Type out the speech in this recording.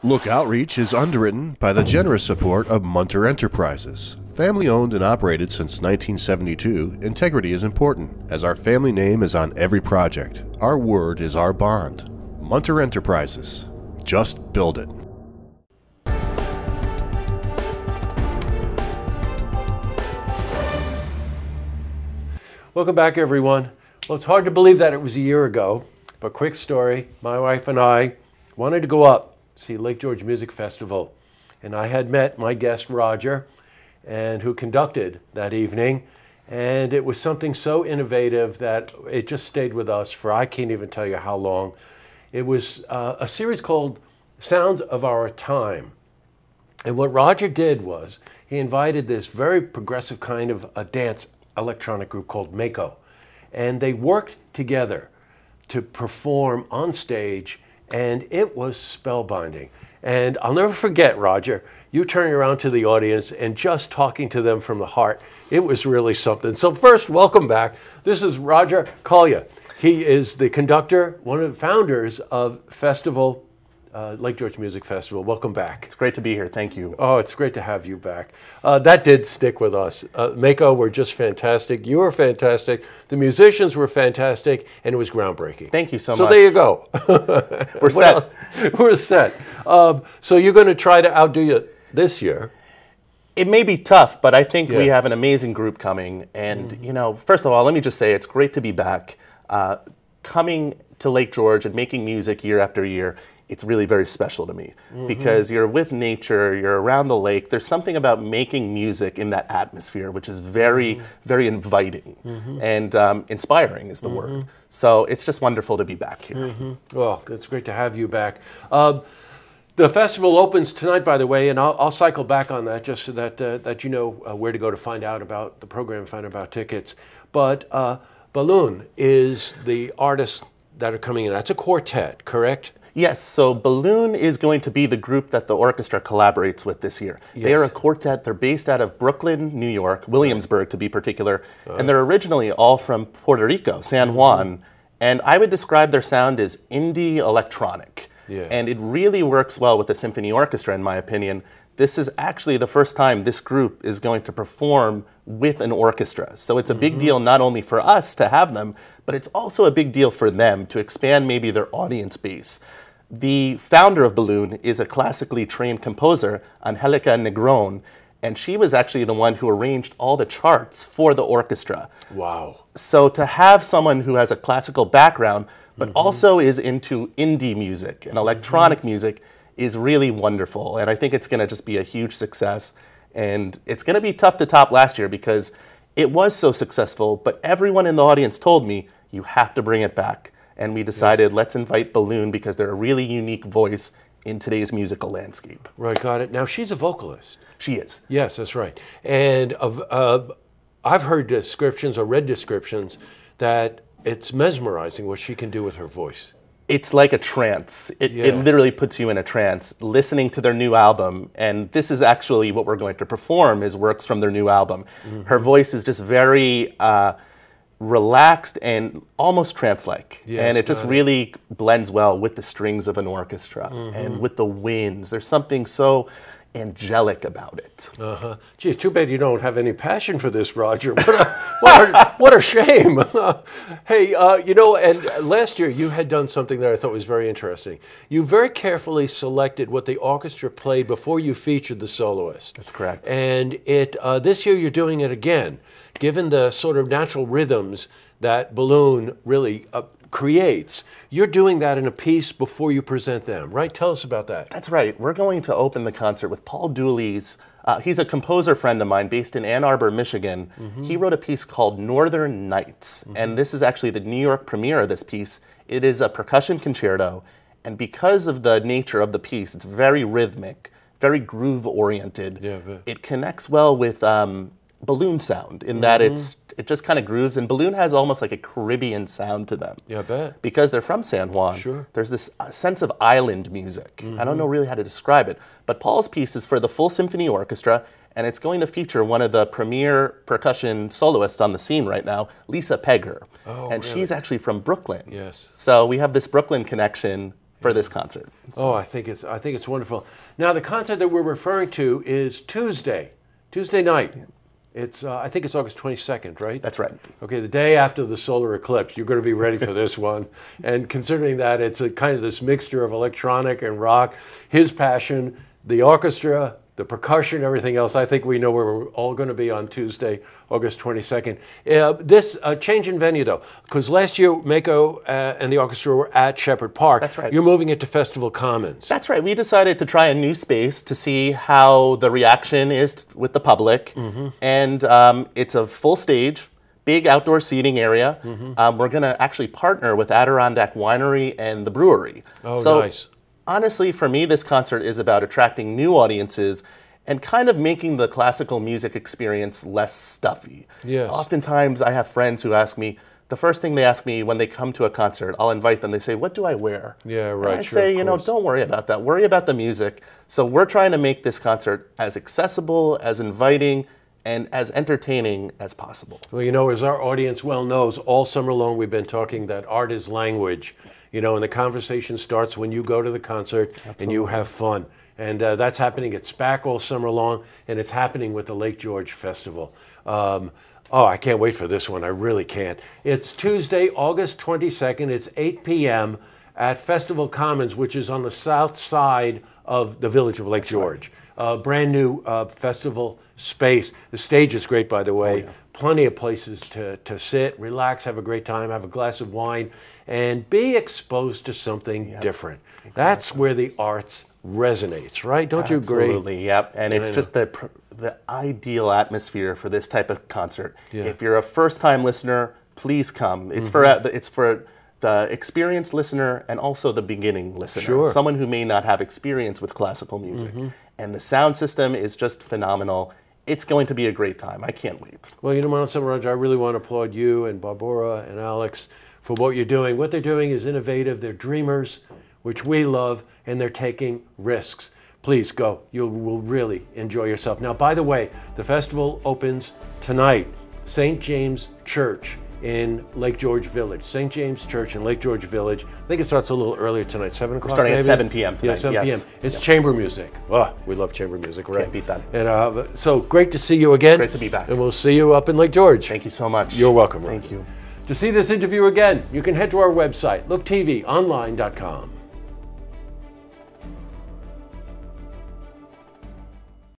Look Outreach is underwritten by the generous support of Munter Enterprises. Family owned and operated since 1972, integrity is important, as our family name is on every project. Our word is our bond. Munter Enterprises. Just build it. Welcome back, everyone. Well, it's hard to believe that it was a year ago, but quick story. My wife and I wanted to go up, see Lake George Music Festival, and I had met my guest, Roger, and who conducted that evening, and it was something so innovative that it just stayed with us for I can't even tell you how long. It was a series called Sounds of Our Time, and what Roger did was he invited this very progressive kind of a dance electronic group called Mako, and they worked together to perform on stage, and it was spellbinding. And I'll never forget, Roger, you turning around to the audience and just talking to them from the heart. It was really something. So first, welcome back. This is Roger Kalia. He is the conductor, one of the founders of Festival, Lake George Music Festival. Welcome back. It's great to be here. Thank you. Oh, it's great to have you back. That did stick with us. Mako were just fantastic. You were fantastic. The musicians were fantastic, and it was groundbreaking. Thank you so much. So there you go. We're set. We're set. So you're going to try to outdo you this year. It may be tough, but I think we have an amazing group coming. And, you know, first of all, let me just say it's great to be back. Coming to Lake George and making music year after year, it's really very special to me because you're with nature, you're around the lake. There's something about making music in that atmosphere, which is very, very inviting and inspiring is the word. So it's just wonderful to be back here. Well, it's great to have you back. The festival opens tonight, by the way, and I'll cycle back on that just so that you know where to go to find out about the program, find out about tickets. But Balloon is the artists that are coming in. That's a quartet, correct? Yes, so Balloon is going to be the group that the orchestra collaborates with this year. Yes. They are a quartet. They're based out of Brooklyn, New York, Williamsburg to be particular, and they're originally all from Puerto Rico, San Juan, and I would describe their sound as indie electronic. Yeah. And it really works well with the symphony orchestra, in my opinion. This is actually the first time this group is going to perform with an orchestra. So it's a big deal not only for us to have them, but it's also a big deal for them to expand maybe their audience base. The founder of Balloon is a classically trained composer, Angelica Negron, and she was actually the one who arranged all the charts for the orchestra. Wow. So to have someone who has a classical background, but also is into indie music and electronic music is really wonderful. And I think it's going to just be a huge success. And it's going to be tough to top last year because it was so successful, but everyone in the audience told me, you have to bring it back. And we decided, let's invite Balloon because they're a really unique voice in today's musical landscape. Right, got it. Now, she's a vocalist. She is. Yes, that's right. And I've heard descriptions or read descriptions that it's mesmerizing what she can do with her voice. It's like a trance. It literally puts you in a trance, listening to their new album. And this is actually what we're going to perform is works from their new album. Her voice is just very relaxed and almost trance-like. Yes, and it just really blends well with the strings of an orchestra and with the winds. There's something so angelic about it. Gee, too bad you don't have any passion for this, Roger. What a shame. Hey, you know, and last year you had done something that I thought was very interesting. You very carefully selected what the orchestra played before you featured the soloist. That's correct. And this year you're doing it again, given the sort of natural rhythms that Balloon really creates. You're doing that in a piece before you present them, right? Tell us about that. That's right. We're going to open the concert with Paul Dooley's. He's a composer friend of mine based in Ann Arbor, Michigan. He wrote a piece called Northern Nights, and this is actually the New York premiere of this piece. It is a percussion concerto, and because of the nature of the piece, it's very rhythmic, very groove-oriented. Yeah, it connects well with Balloon sound in that it just kind of grooves, and Balloon has almost like a Caribbean sound to them. Yeah, I bet. Because they're from San Juan. Sure. There's this sense of island music. I don't know really how to describe it, but Paul's piece is for the full symphony orchestra, and it's going to feature one of the premier percussion soloists on the scene right now, Lisa Pegger. Oh, and really? She's actually from Brooklyn. Yes. So we have this Brooklyn connection for this concert. Oh, I think it's wonderful. Now, the concert that we're referring to is Tuesday night. It's I think it's August 22nd, right? That's right. Okay, the day after the solar eclipse. You're going to be ready for this one. And considering that it's a kind of this mixture of electronic and rock, his passion, the orchestra, the percussion, everything else, I think we know where we're all going to be on Tuesday, August 22nd. This change in venue, though, because last year Mako and the orchestra were at Shepherd Park. That's right. You're moving it to Festival Commons. That's right. We decided to try a new space to see how the reaction is with the public. And it's a full stage, big outdoor seating area. We're going to actually partner with Adirondack Winery and the brewery. Oh, so, nice. Honestly, for me, this concert is about attracting new audiences and kind of making the classical music experience less stuffy. Yes. Oftentimes, I have friends who ask me, the first thing they ask me when they come to a concert, I'll invite them, they say, what do I wear? Yeah, right. And I say, don't worry about that. Worry about the music. So we're trying to make this concert as accessible, as inviting, and as entertaining as possible. Well, as our audience well knows, all summer long we've been talking that art is language, and the conversation starts when you go to the concert and you have fun. And that's happening at SPAC all summer long, and it's happening with the Lake George Festival. I can't wait for this one. I really can't. It's Tuesday, August 22nd. It's 8 p.m. at Festival Commons, which is on the south side of the village of Lake George. Brand new festival space. The stage is great, by the way. Plenty of places to sit, relax, have a great time, have a glass of wine, and be exposed to something different. Exactly. That's where the arts resonates, right? Don't you agree? Absolutely, yep. And it's just the ideal atmosphere for this type of concert. Yeah. If you're a first-time listener, please come. It's for the experienced listener and also the beginning listener. Sure. Someone who may not have experience with classical music. And the sound system is just phenomenal. It's going to be a great time. I can't wait. Well, Roger, I really want to applaud you and Barbara and Alex for what you're doing. What they're doing is innovative. They're dreamers, which we love, and they're taking risks. Please go. You will really enjoy yourself. Now, by the way, the festival opens tonight. St. James Church in Lake George Village. St. James Church in Lake George Village. I think it starts a little earlier tonight, 7 o'clock. Starting maybe? at 7 p.m. tonight. Yeah, 7 p.m. It's chamber music. Oh, we love chamber music, right? Can't beat that. And so great to see you again. Great to be back. And we'll see you up in Lake George. Thank you so much. You're welcome, Roger. Thank you. To see this interview again, you can head to our website, looktvonline.com.